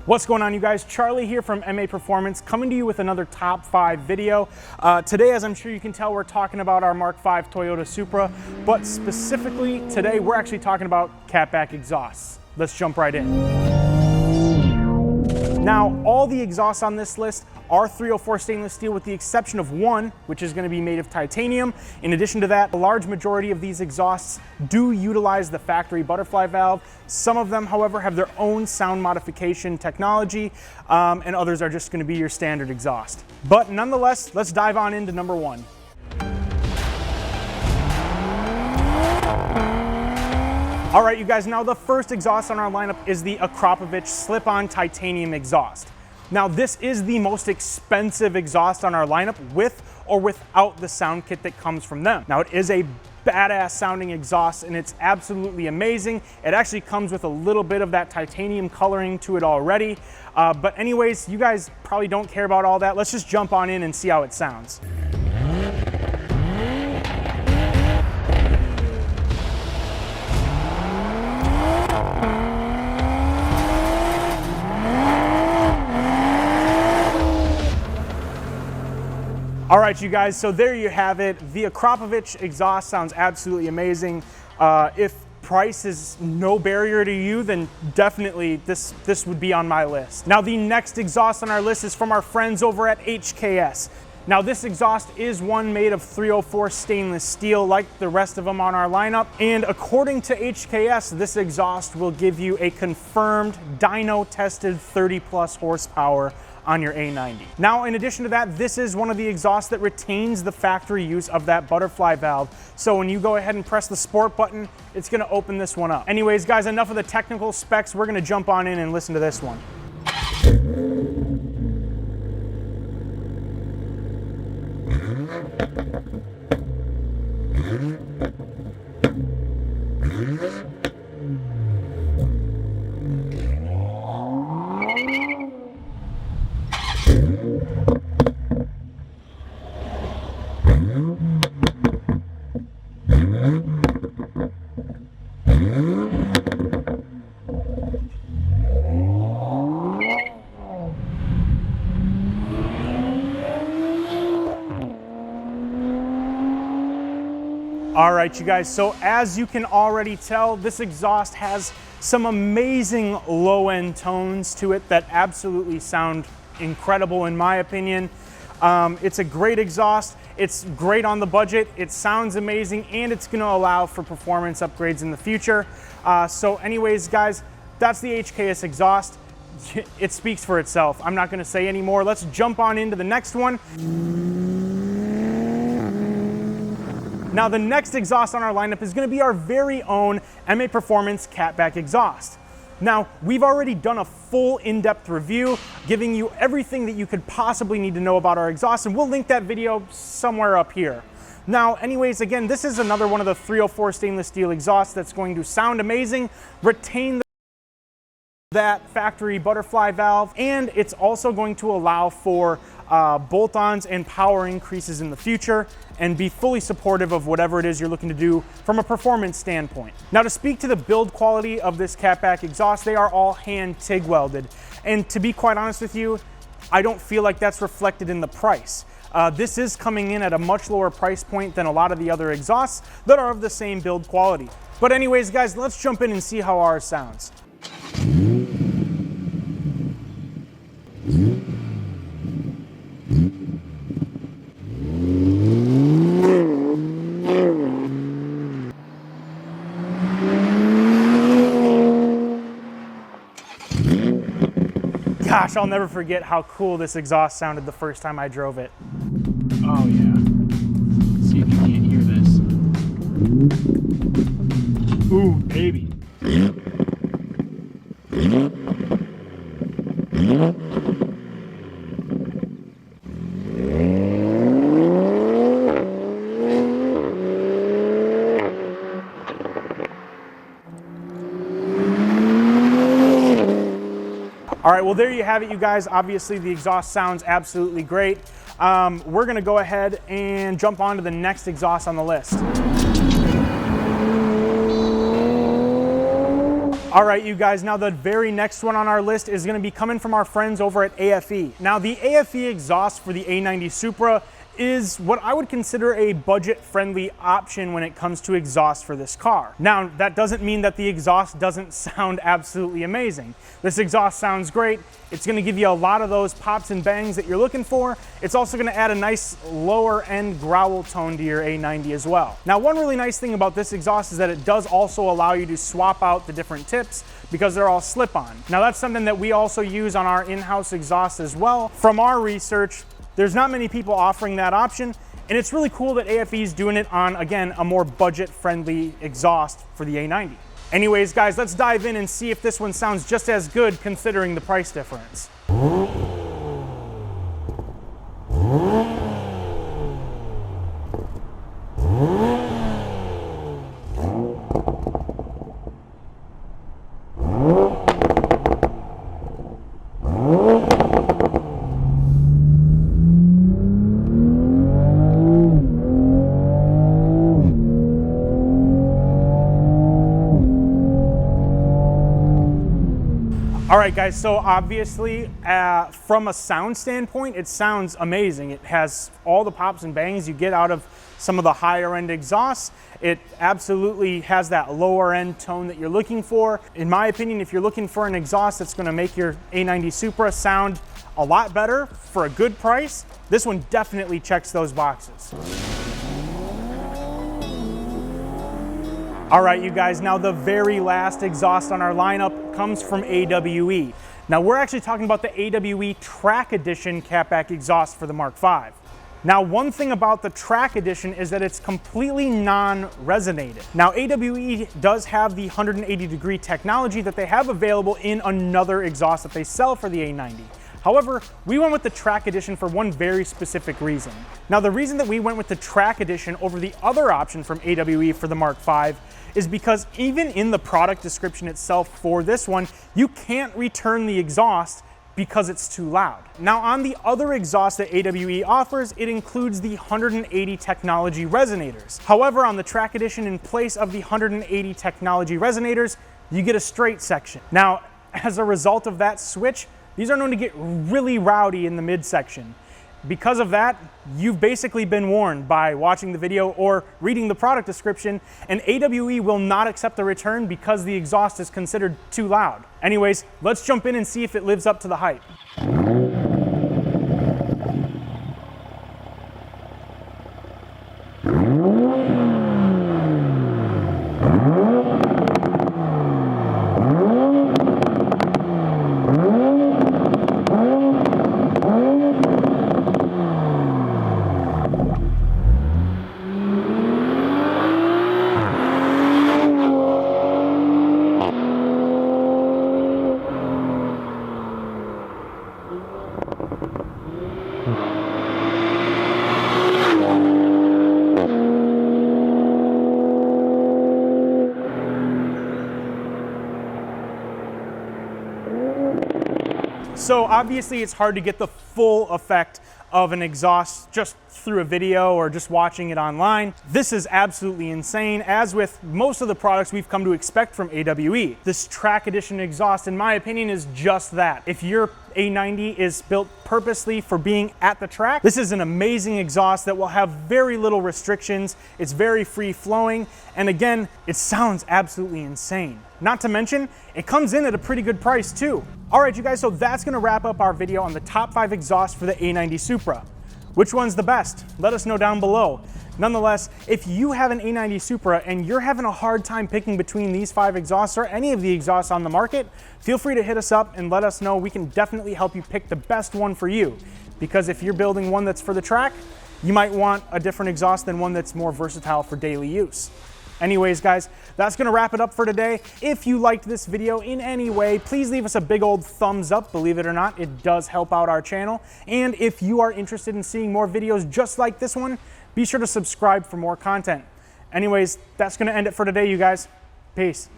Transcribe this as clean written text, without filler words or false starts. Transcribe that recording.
What's going on, you guys? Charlie here from MAPerformance, coming to you with another top 5 video. Today, as I'm sure you can tell, we're talking about our Mark V Toyota Supra, but specifically today we're actually talking about catback exhausts. Let's jump right in. Now, all the exhausts on this list are 304 stainless steel with the exception of one, which is going to be made of titanium. In addition to that, a large majority of these exhausts do utilize the factory butterfly valve. Some of them, however, have their own sound modification technology, and others are just going to be your standard exhaust. But nonetheless, let's dive on into number 1. All right, you guys, now the first exhaust on our lineup is the A90 slip-on titanium exhaust. Now, this is the most expensive exhaust on our lineup, with or without the sound kit that comes from them. Now, it is a badass sounding exhaust and it's absolutely amazing. It actually comes with a little bit of that titanium coloring to it already. But anyways, you guys probably don't care about all that. Let's just jump on in and see how it sounds. All right, you guys, so there you have it. The A90 exhaust sounds absolutely amazing. If price is no barrier to you, then definitely this would be on my list. Now, the next exhaust on our list is from our friends over at HKS. Now, this exhaust is one made of 304 stainless steel like the rest of them on our lineup. And according to HKS, this exhaust will give you a confirmed dyno-tested 30+ horsepower on your A90. Now, in addition to that, this is one of the exhausts that retains the factory use of that butterfly valve. So when you go ahead and press the sport button, it's gonna open this one up. Anyways, guys, enough of the technical specs. We're gonna jump on in and listen to this one. All right, you guys, so as you can already tell, this exhaust has some amazing low-end tones to it that absolutely sound incredible in my opinion. It's a great exhaust, it's great on the budget, it sounds amazing, and it's gonna allow for performance upgrades in the future. So anyways, guys, that's the HKS exhaust. It speaks for itself. I'm not gonna say any more. Let's jump on into the next one. Now, the next exhaust on our lineup is gonna be our very own MAPerformance catback exhaust. Now, we've already done a full in-depth review, giving you everything that you could possibly need to know about our exhaust, and we'll link that video somewhere up here. Now, anyways, again, this is another one of the 304 stainless steel exhausts that's going to sound amazing, retain that factory butterfly valve, and it's also going to allow for bolt-ons and power increases in the future and be fully supportive of whatever it is you're looking to do from a performance standpoint. Now, to speak to the build quality of this catback exhaust, they are all hand TIG welded. And to be quite honest with you, I don't feel like that's reflected in the price. This is coming in at a much lower price point than a lot of the other exhausts that are of the same build quality. But anyways, guys, let's jump in and see how ours sounds. Gosh, I'll never forget how cool this exhaust sounded the first time I drove it. Oh yeah. Let's see if you can't hear this. Ooh, baby. All right, well, there you have it, you guys. Obviously, the exhaust sounds absolutely great. We're gonna go ahead and jump on to the next exhaust on the list. All right, you guys, now the very next one on our list is gonna be coming from our friends over at AFE. Now the AFE exhaust for the A90 Supra is what I would consider a budget-friendly option when it comes to exhaust for this car. Now, that doesn't mean that the exhaust doesn't sound absolutely amazing. This exhaust sounds great. It's gonna give you a lot of those pops and bangs that you're looking for. It's also gonna add a nice lower end growl tone to your A90 as well. Now, one really nice thing about this exhaust is that it does also allow you to swap out the different tips because they're all slip-on. Now, that's something that we also use on our in-house exhaust as well. From our research, there's not many people offering that option, and it's really cool that AFE is doing it on, again, a more budget-friendly exhaust for the A90. Anyways, guys, let's dive in and see if this one sounds just as good considering the price difference. All right, guys, so obviously from a sound standpoint, it sounds amazing. It has all the pops and bangs you get out of some of the higher end exhausts. It absolutely has that lower end tone that you're looking for. In my opinion, if you're looking for an exhaust that's gonna make your A90 Supra sound a lot better for a good price, this one definitely checks those boxes. All right, you guys, now the very last exhaust on our lineup comes from AWE. Now we're actually talking about the AWE Track Edition catback exhaust for the Mark V. Now, one thing about the Track Edition is that it's completely non-resonated. Now, AWE does have the 180-degree technology that they have available in another exhaust that they sell for the A90. However, we went with the Track Edition for one very specific reason. Now, the reason that we went with the Track Edition over the other option from AWE for the Mark V is because even in the product description itself for this one, you can't return the exhaust because it's too loud. Now, on the other exhaust that AWE offers, it includes the 180 technology resonators. However, on the Track Edition, in place of the 180 technology resonators, you get a straight section. Now, as a result of that switch, these are known to get really rowdy in the midsection. Because of that, you've basically been warned by watching the video or reading the product description, and AWE will not accept the return because the exhaust is considered too loud. Anyways, let's jump in and see if it lives up to the hype. So obviously it's hard to get the full effect of an exhaust just through a video or just watching it online. This is absolutely insane, as with most of the products we've come to expect from AWE. This Track Edition exhaust, in my opinion, is just that. If your A90 is built purposely for being at the track, this is an amazing exhaust that will have very little restrictions. It's very free flowing, and again, it sounds absolutely insane. Not to mention, it comes in at a pretty good price too. All right, you guys, so that's gonna wrap up our video on the top 5 exhausts for the A90 Supra. Which one's the best? Let us know down below. Nonetheless, if you have an A90 Supra and you're having a hard time picking between these 5 exhausts or any of the exhausts on the market, feel free to hit us up and let us know. We can definitely help you pick the best one for you. Because if you're building one that's for the track, you might want a different exhaust than one that's more versatile for daily use. Anyways, guys, that's gonna wrap it up for today. If you liked this video in any way, please leave us a big old thumbs up. Believe it or not, it does help out our channel. And if you are interested in seeing more videos just like this one, be sure to subscribe for more content. Anyways, that's gonna end it for today, you guys. Peace.